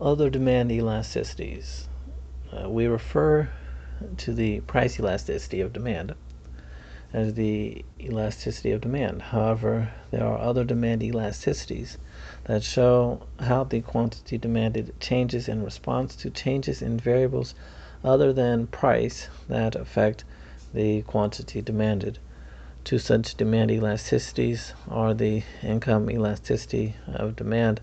Other demand elasticities. We refer to the price elasticity of demand as the elasticity of demand. However, there are other demand elasticities that show how the quantity demanded changes in response to changes in variables other than price that affect the quantity demanded. Two such demand elasticities are the income elasticity of demand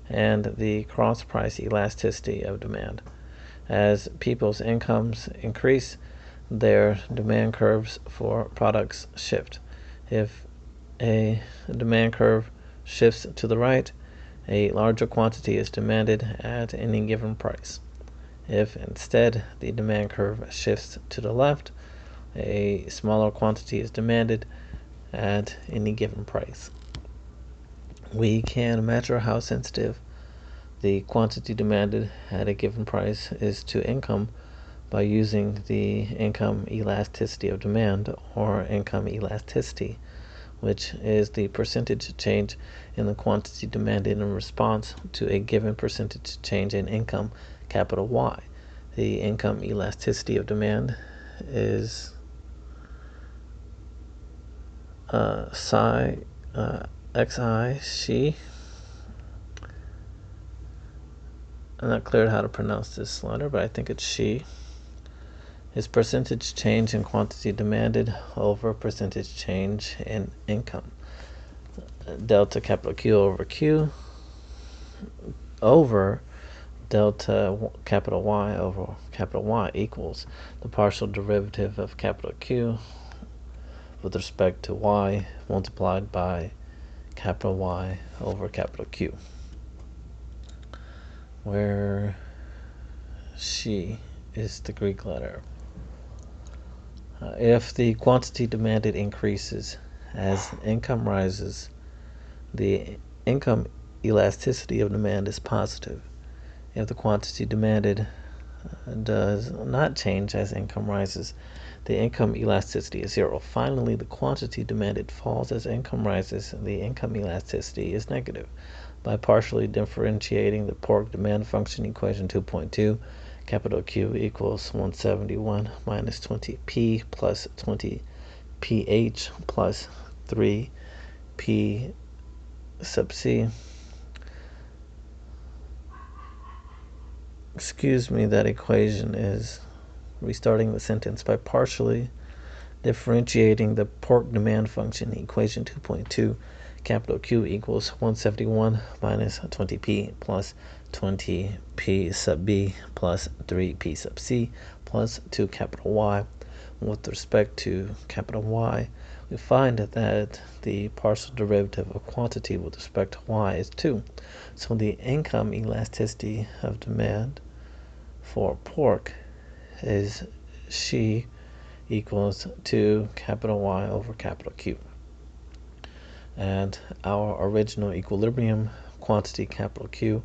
and the cross price elasticity of demand. As people's incomes increase, their demand curves for products shift. If a demand curve shifts to the right, a larger quantity is demanded at any given price. If instead the demand curve shifts to the left, a smaller quantity is demanded at any given price. We can measure how sensitive the quantity demanded at a given price is to income by using the income elasticity of demand, or income elasticity, which is the percentage change in the quantity demanded in response to a given percentage change in income, capital Y. The income elasticity of demand is xi, she. I'm not clear how to pronounce this letter, but I think it's she. Is percentage change in quantity demanded over percentage change in income. Delta capital Q over Q over delta capital Y over capital Y equals the partial derivative of capital Q with respect to Y multiplied by capital Y over capital Q, where she is the Greek letter. If the quantity demanded increases as income rises, the income elasticity of demand is positive. If the quantity demanded does not change as income rises, the income elasticity is zero. Finally, the quantity demanded falls as income rises, and the income elasticity is negative. By partially differentiating the pork demand function, equation 2.2, capital Q equals 171 minus 20p plus 20ph plus 3p sub c. Excuse me, that equation is restarting the sentence. By partially differentiating the pork demand function, equation 2.2, capital Q equals 171 minus 20p plus 20p sub b plus 3p sub c plus 2 capital Y. With respect to capital Y, we find that the partial derivative of quantity with respect to Y is 2. So the income elasticity of demand for pork is she equals 2 capital Y over capital Q. And our original equilibrium quantity capital Q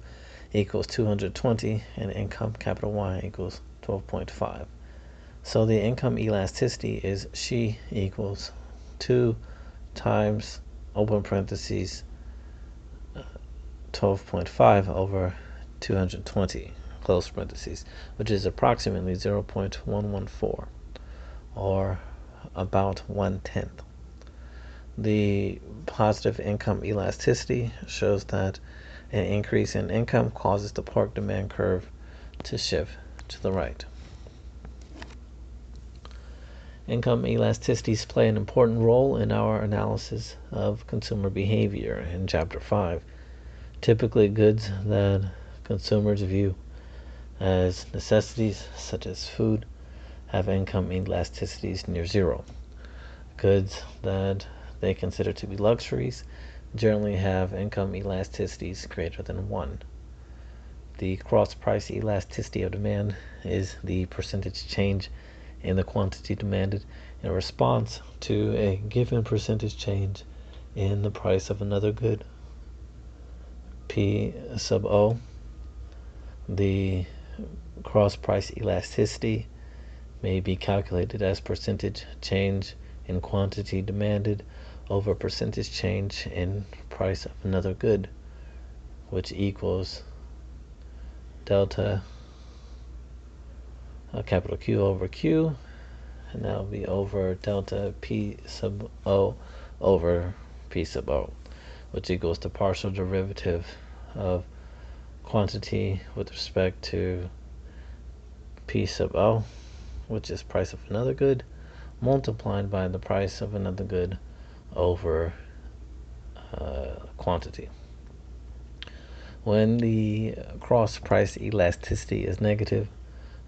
equals 220 and income capital Y equals 12.5. So the income elasticity is she equals 2 times open parentheses 12.5 over 220 close parentheses, which is approximately 0.114 or about 1/10. The positive income elasticity shows that an increase in income causes the pork demand curve to shift to the right. Income elasticities play an important role in our analysis of consumer behavior in Chapter 5. Typically, goods that consumers view as necessities, such as food, have income elasticities near zero. Goods that they consider to be luxuries generally have income elasticities greater than 1. The cross-price elasticity of demand is the percentage change in the quantity demanded in response to a given percentage change in the price of another good. P sub O. The cross-price elasticity may be calculated as percentage change in quantity demanded over percentage change in price of another good, which equals delta capital Q over Q, and that'll be over delta P sub O over P sub O, which equals the partial derivative of quantity with respect to P sub O, which is price of another good, multiplied by the price of another good over quantity. When the cross price elasticity is negative,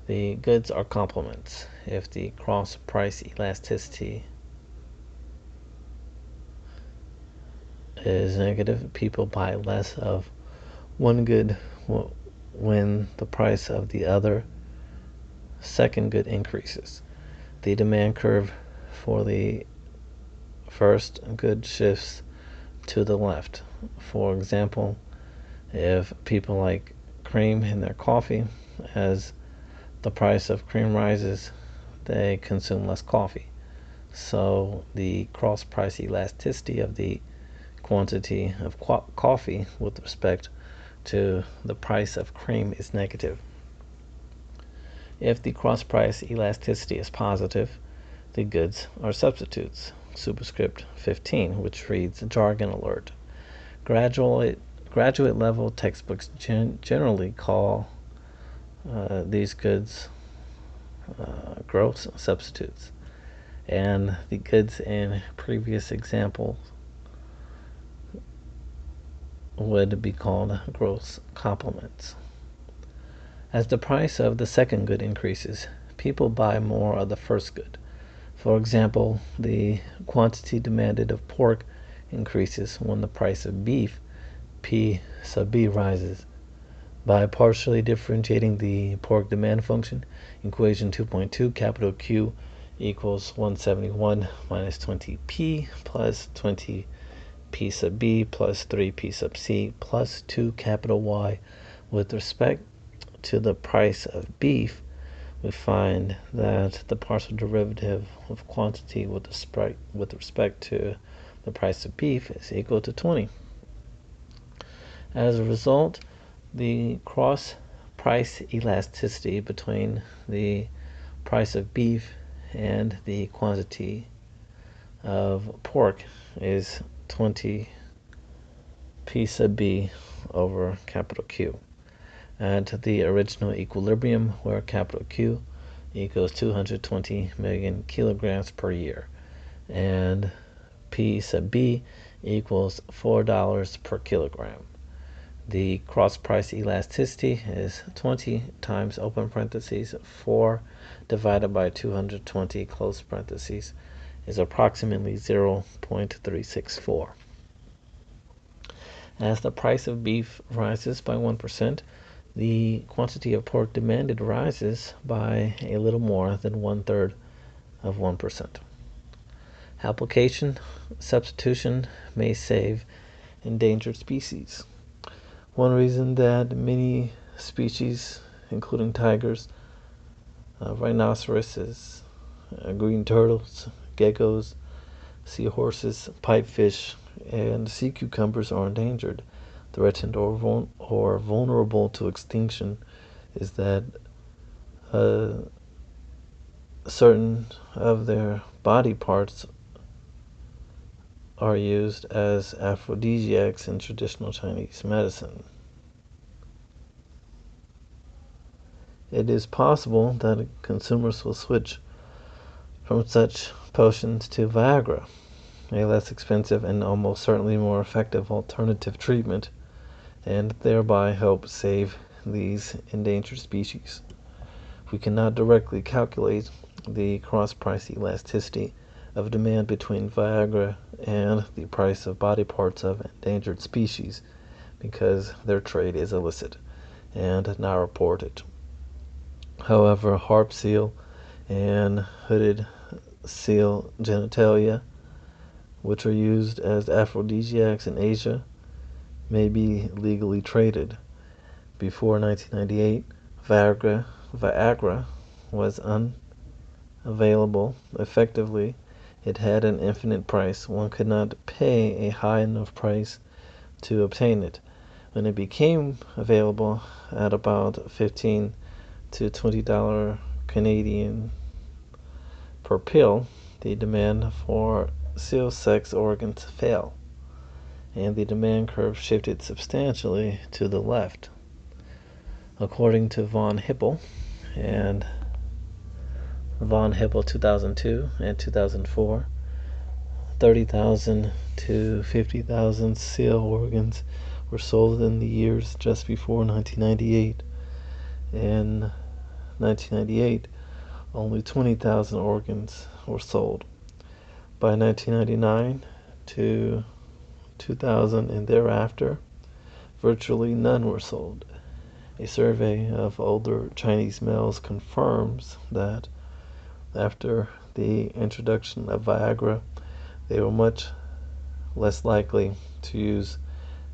the goods are complements. If the cross price elasticity is negative, people buy less of one good when the price of the other second good increases. The demand curve for the first good shifts to the left. For example, if people like cream in their coffee, as the price of cream rises, they consume less coffee. So the cross price elasticity of the quantity of coffee with respect to the price of cream is negative. If the cross price elasticity is positive, the goods are substitutes. Superscript 15, which reads jargon alert. Graduate level textbooks generally call these goods gross substitutes, and the goods in previous examples would be called gross complements. As the price of the second good increases, people buy more of the first good. For example, the quantity demanded of pork increases when the price of beef, P sub B, rises. By partially differentiating the pork demand function, equation 2.2, capital Q equals 171 minus 20P plus 20P sub B plus 3P sub C plus 2 capital Y. With respect to the price of beef, we find that the partial derivative of quantity with respect to the price of beef is equal to 20. As a result, the cross price elasticity between the price of beef and the quantity of pork is 20 P sub B over capital Q. At the original equilibrium, where capital Q equals 220 million kilograms per year, and P sub B equals $4 per kilogram. The cross price elasticity is 20 times open parentheses 4 divided by 220 close parentheses is approximately 0.364. As the price of beef rises by 1%, the quantity of pork demanded rises by a little more than 1/3 of 1%. Application: substitution may save endangered species. One reason that many species, including tigers, rhinoceroses, green turtles, geckos, seahorses, pipefish, and sea cucumbers are endangered, threatened, or vulnerable to extinction is that certain of their body parts are used as aphrodisiacs in traditional Chinese medicine. It is possible that consumers will switch from such potions to Viagra, a less expensive and almost certainly more effective alternative treatment, and thereby help save these endangered species. We cannot directly calculate the cross-price elasticity of demand between Viagra and the price of body parts of endangered species because their trade is illicit and not reported. However, harp seal and hooded seal genitalia, which are used as aphrodisiacs in Asia, may be legally traded. Before 1998, Viagra was unavailable. Effectively, it had an infinite price. One could not pay a high enough price to obtain it. When it became available at about $15 to $20 Canadian per pill, the demand for sex organs fell, and the demand curve shifted substantially to the left. According to von Hippel and von Hippel 2002 and 2004, 30,000 to 50,000 seal organs were sold in the years just before 1998. In 1998, only 20,000 organs were sold. By 1999 to 2000 and thereafter, virtually none were sold. A survey of older Chinese males confirms that after the introduction of Viagra, they were much less likely to use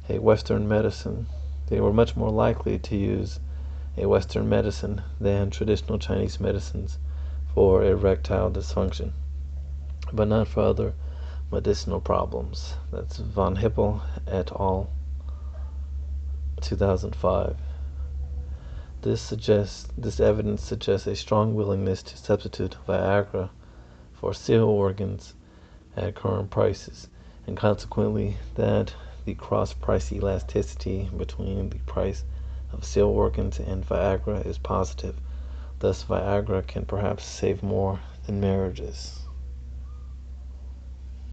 a Western medicine. They were much more likely to use a Western medicine than traditional Chinese medicines for erectile dysfunction, but not for other medicinal problems. That's von Hippel et al. 2005. This evidence suggests a strong willingness to substitute Viagra for seal organs at current prices, and consequently that the cross-price elasticity between the price of seal organs and Viagra is positive. Thus, Viagra can perhaps save more than marriages.